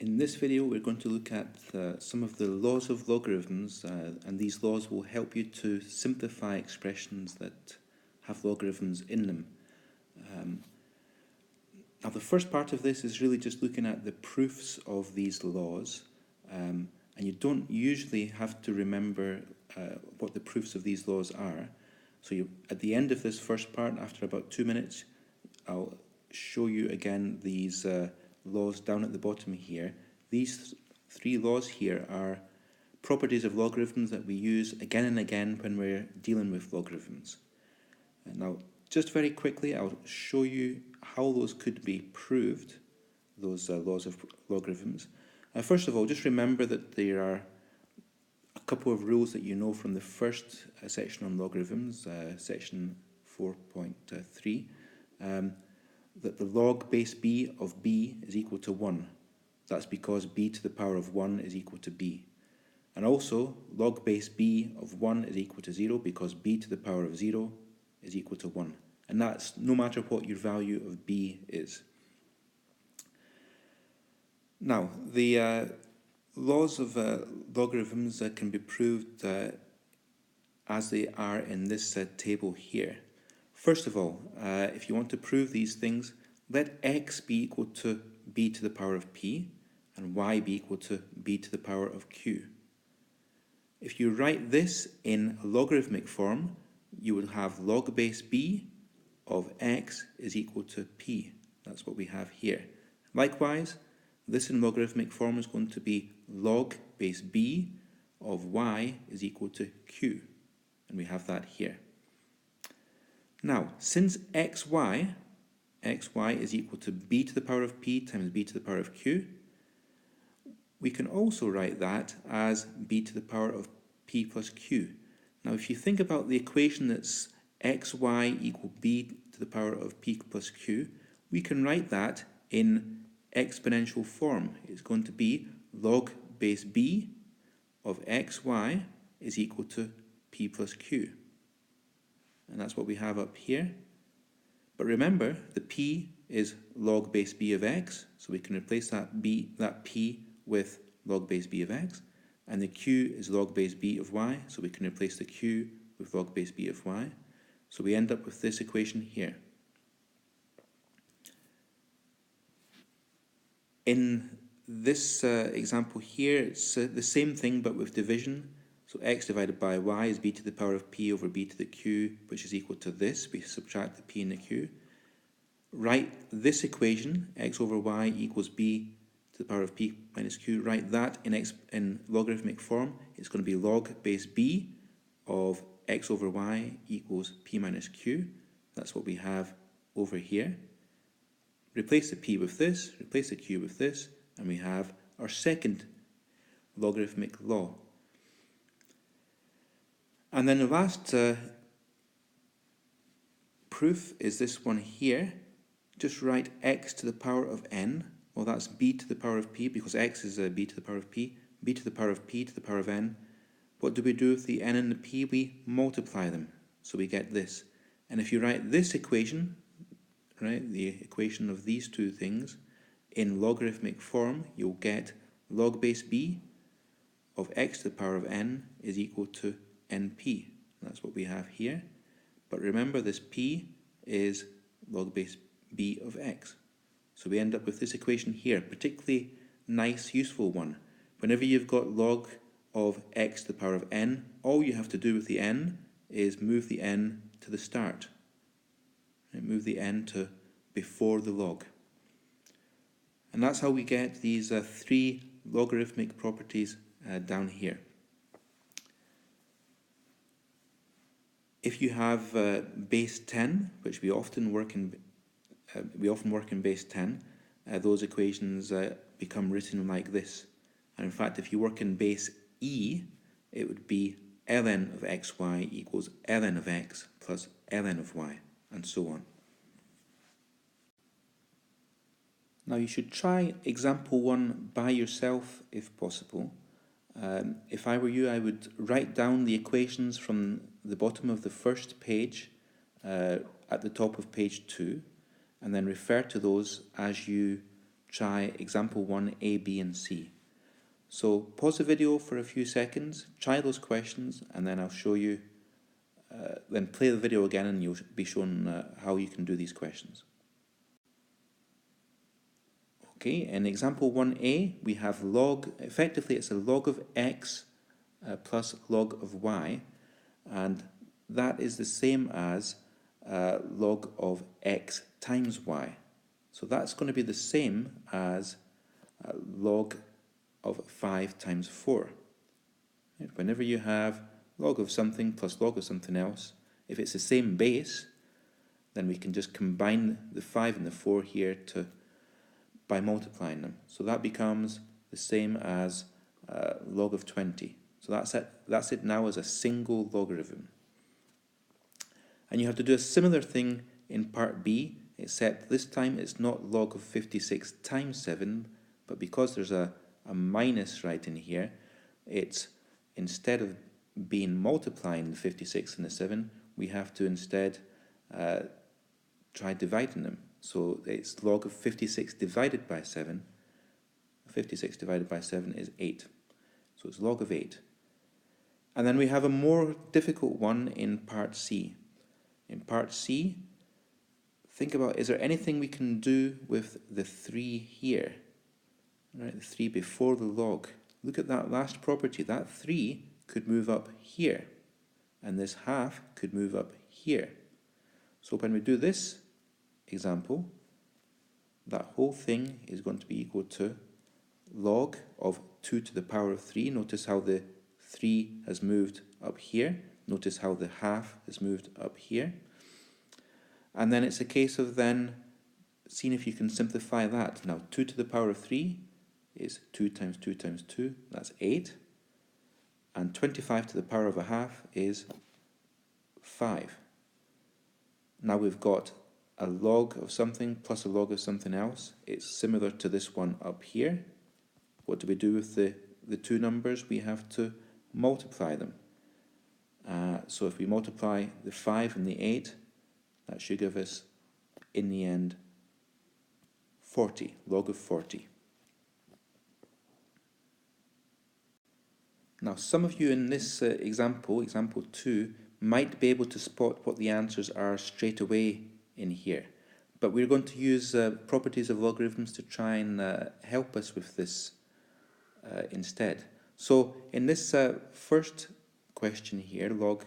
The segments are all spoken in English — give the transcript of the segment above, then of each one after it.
In this video we're going to look at some of the laws of logarithms, and these laws will help you to simplify expressions that have logarithms in them. Now the first part of this is really just looking at the proofs of these laws, and you don't usually have to remember what the proofs of these laws are. So at the end of this first part, after about 2 minutes, I'll show you again these laws down at the bottom here. These three laws here are properties of logarithms that we use again and again when we're dealing with logarithms. And now, just very quickly, I'll show you how those could be proved, those laws of logarithms. First of all, just remember that there are a couple of rules that you know from the first section on logarithms, section 4.3. That the log base b of b is equal to 1. That's because b to the power of 1 is equal to b. And also, log base b of 1 is equal to 0 because b to the power of 0 is equal to 1. And that's no matter what your value of b is. Now, the laws of logarithms can be proved as they are in this table here. First of all, if you want to prove these things, let x be equal to b to the power of p and y be equal to b to the power of q. If you write this in logarithmic form, you would have log base b of x is equal to p. That's what we have here. Likewise, this in logarithmic form is going to be log base b of y is equal to q. And we have that here. Now, since xy is equal to b to the power of p times b to the power of q, we can also write that as b to the power of p plus q. Now, if you think about the equation that's xy equal b to the power of p plus q, we can write that in exponential form. It's going to be log base b of xy is equal to p plus q. And that's what we have up here. But remember, the p is log base b of x, so we can replace that p with log base b of x. And the q is log base b of y, so we can replace the q with log base b of y. So we end up with this equation here. In this example here, it's the same thing but with division. So x divided by y is b to the power of p over b to the q, which is equal to this. We subtract the p and the q. Write this equation, x over y equals b to the power of p minus q. Write that in logarithmic form. It's going to be log base b of x over y equals p minus q. That's what we have over here. Replace the p with this, replace the q with this, and we have our second logarithmic law. And then the last proof is this one here. Just write x to the power of n. Well, that's b to the power of p because x is b to the power of p. b to the power of p to the power of n. What do we do with the n and the p? We multiply them. So we get this. And if you write this equation, right, the equation of these two things, in logarithmic form, you'll get log base b of x to the power of n is equal to np. That's what we have here. But remember, this p is log base b of x. So we end up with this equation here, particularly nice, useful one. Whenever you've got log of x to the power of n, all you have to do with the n is move the n to the start. Right? Move the n to before the log. And that's how we get these three logarithmic properties down here. If you have base 10, which we often work in base 10, those equations become written like this. And in fact, if you work in base e, it would be ln of xy equals ln of x plus ln of y, and so on. Now you should try example 1 by yourself if possible. If I were you, I would write down the equations from the bottom of the first page at the top of page 2, and then refer to those as you try example 1, A, B and C. So pause the video for a few seconds, try those questions, and then I'll show you, then play the video again and you'll be shown how you can do these questions. Okay, in example 1a, we have log, effectively it's a log of x plus log of y, and that is the same as log of x times y. So that's going to be the same as log of 5 times 4. Right? Whenever you have log of something plus log of something else, if it's the same base, then we can just combine the 5 and the 4 here by multiplying them. So that becomes the same as log of 20. So that's it now as a single logarithm. And you have to do a similar thing in part B, except this time it's not log of 56 times 7, but because there's a minus right in here, it's instead of being multiplying the 56 and the 7, we have to instead try dividing them. So it's log of 56 divided by 7. 56 divided by 7 is 8. So it's log of 8. And then we have a more difficult one in part C. In part C, think about, is there anything we can do with the 3 here? Right, the 3 before the log. Look at that last property. That 3 could move up here, and this half could move up here. So when we do this example, that whole thing is going to be equal to log of 2 to the power of 3. Notice how the 3 has moved up here. Notice how the half has moved up here. And then it's a case of then seeing if you can simplify that. Now 2 to the power of 3 is 2 times 2 times 2, that's 8. And 25 to the power of a half is 5. Now we've got a log of something plus a log of something else. It's similar to this one up here. What do we do with the two numbers? We have to multiply them. So if we multiply the 5 and the 8, that should give us, in the end, 40, log of 40. Now, some of you in this example 2, might be able to spot what the answers are straight away in here. But we're going to use properties of logarithms to try and help us with this instead. So in this first question here, log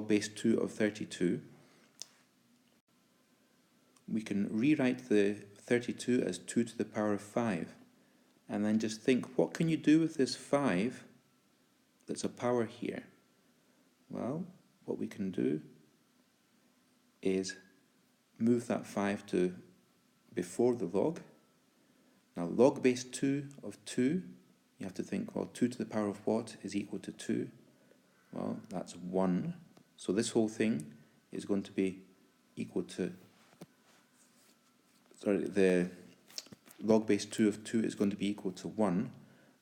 base 2 of 32, we can rewrite the 32 as 2 to the power of 5. And then just think, what can you do with this 5 that's a power here? Well, what we can do is move that 5 to before the log. Now log base 2 of 2, you have to think, well, 2 to the power of what is equal to 2? Well, that's 1. So this whole thing is going to be equal to, the log base 2 of 2 is going to be equal to 1.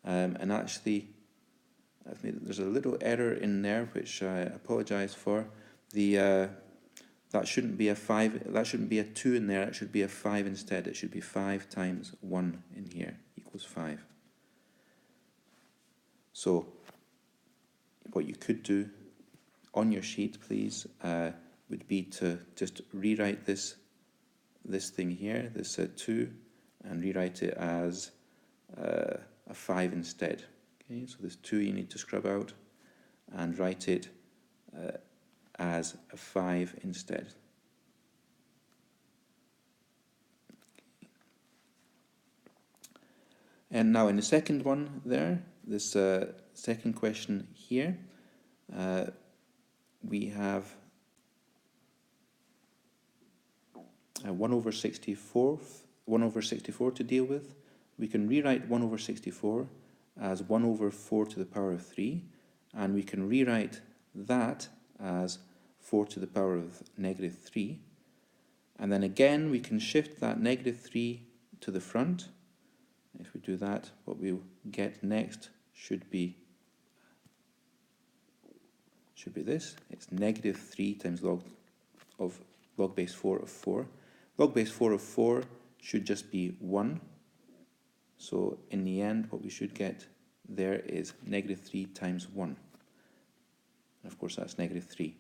And actually, there's a little error in there, which I apologize for. That shouldn't be a 5, that shouldn't be a 2 in there, it should be a 5 instead. It should be 5 times 1 in here equals 5. So what you could do on your sheet, please, would be to just rewrite this thing here, this 2, and rewrite it as a 5 instead. Okay, so this 2 you need to scrub out and write it as a 5 instead. And now in the second one there, this second question here, we have 1 over 64 to deal with. We can rewrite 1 over 64 as 1 over 4 to the power of 3, and we can rewrite that as 4 to the power of negative 3. And then again, we can shift that negative 3 to the front. If we do that, what we'll get next should be this. It's negative 3 times log base 4 of 4. log base 4 of 4 should just be 1. So in the end, what we should get there is negative 3 times 1. And of course, that's negative 3.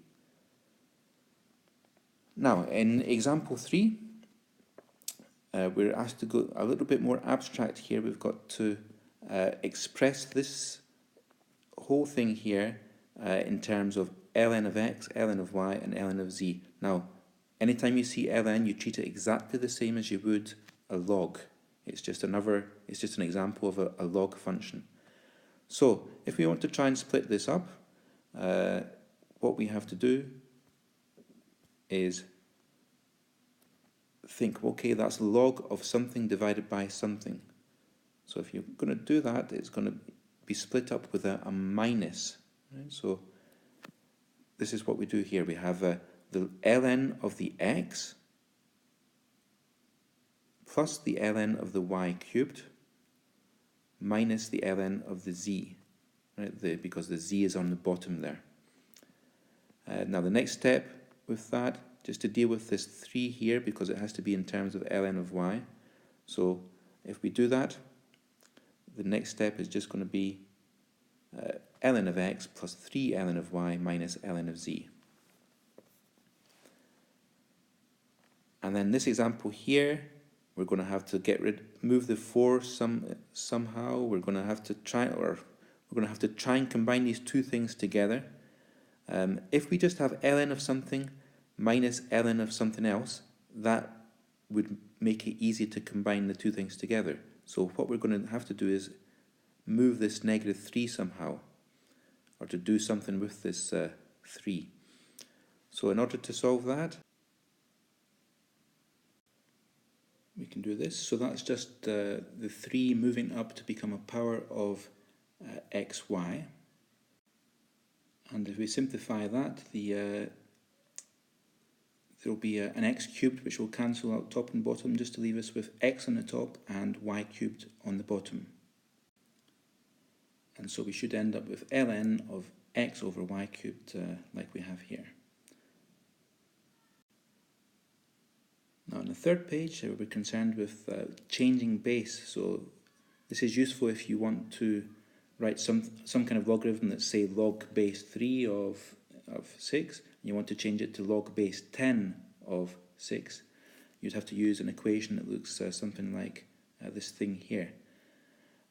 Now, in example 3, we're asked to go a little bit more abstract here. We've got to express this whole thing here in terms of ln of x, ln of y, and ln of z. Now, anytime you see ln, you treat it exactly the same as you would a log. It's just an example of a log function. So, if we want to try and split this up, what we have to do is think, okay, that's log of something divided by something. So if you're going to do that, it's going to be split up with a minus. Right? So this is what we do here. We have the ln of the x plus the ln of the y cubed minus the ln of the z, right? Because the z is on the bottom there. Now the next step with that, just to deal with this 3 here, because it has to be in terms of ln of y. So if we do that, the next step is just going to be ln of x plus 3 ln of y minus ln of z. And then this example here, we're going to have to move the 4 somehow. We're going to have to try and combine these two things together. If we just have ln of something minus ln of something else, that would make it easy to combine the two things together. So what we're going to have to do is move this negative 3 somehow, or to do something with this 3. So in order to solve that, we can do this. So that's just the 3 moving up to become a power of xy. And if we simplify that, there will be an x cubed, which will cancel out top and bottom, just to leave us with x on the top and y cubed on the bottom. And so we should end up with ln of x over y cubed, like we have here. Now on the third page, we're concerned with changing base. So this is useful if you want to write some kind of logarithm that's, say, log base 3 of 6, and you want to change it to log base 10 of 6. You'd have to use an equation that looks something like this thing here.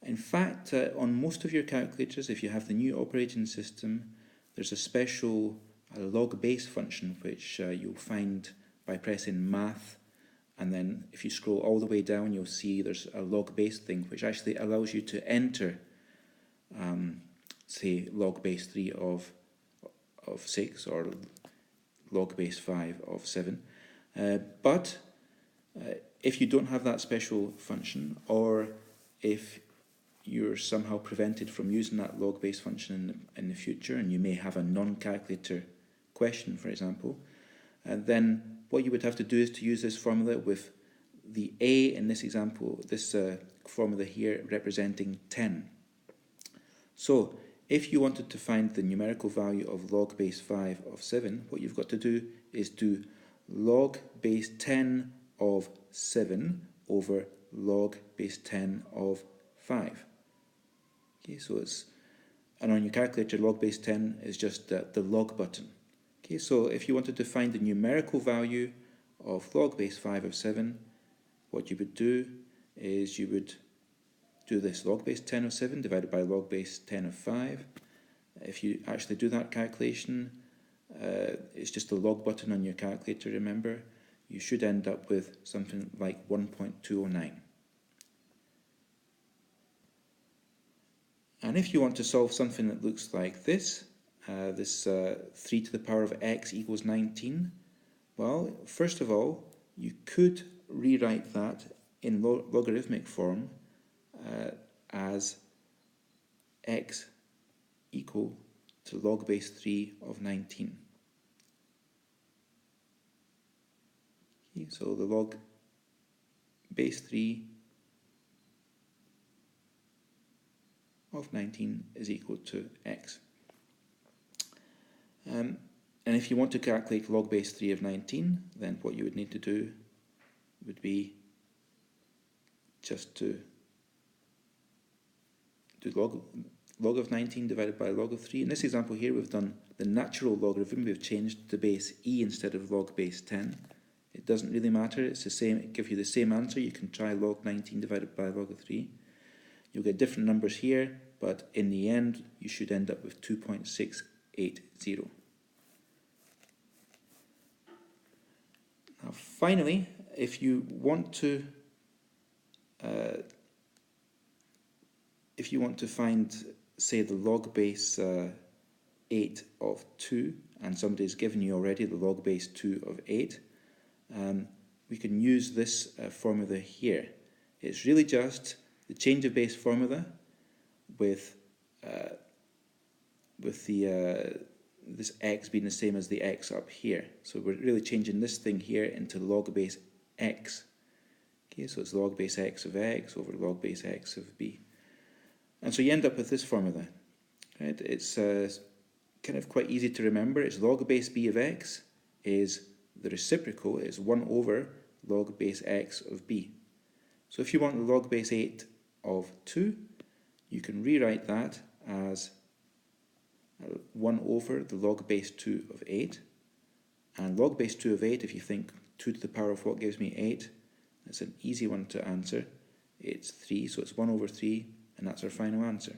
In fact, on most of your calculators, if you have the new operating system, there's a special log base function which you'll find by pressing math, and then if you scroll all the way down, you'll see there's a log base thing which actually allows you to enter say log base 3 of 6 or log base 5 of 7. But if you don't have that special function, or if you're somehow prevented from using that log base function in the future, and you may have a non-calculator question, for example, then what you would have to do is to use this formula with the a in this example, this formula here representing 10. So if you wanted to find the numerical value of log base 5 of 7, what you've got to do is do log base 10 of 7 over log base 10 of 5. Okay, so and on your calculator, log base 10 is just the log button. Okay, so if you wanted to find the numerical value of log base 5 of 7, what you would do is you would do this log base 10 of 7 divided by log base 10 of 5. If you actually do that calculation, it's just the log button on your calculator, remember. You should end up with something like 1.209. And if you want to solve something that looks like this, 3 to the power of x equals 19, well, first of all, you could rewrite that in logarithmic form as x equal to log base 3 of 19. Okay, so the log base 3 of 19 is equal to x. And if you want to calculate log base 3 of 19, then what you would need to do would be just to do log of 19 divided by log of 3. In this example here, we've done the natural logarithm. We've changed the base e instead of log base 10. It doesn't really matter. It's the same. It gives you the same answer. You can try log 19 divided by log of 3. You'll get different numbers here, but in the end, you should end up with 2.680. Now, finally, if you want to find, say, the log base 8 of 2, and somebody's given you already the log base 2 of 8, we can use this formula here. It's really just the change of base formula with this x being the same as the x up here. So we're really changing this thing here into log base x. Okay, so it's log base x of x over log base x of b. And so you end up with this formula. Right? It's kind of quite easy to remember. It's log base b of x is the reciprocal, is 1 over log base x of b. So if you want the log base 8 of 2, you can rewrite that as 1 over the log base 2 of 8. And log base 2 of 8, if you think 2 to the power of what gives me 8, that's an easy one to answer. It's 3, so it's 1 over 3, and that's our final answer.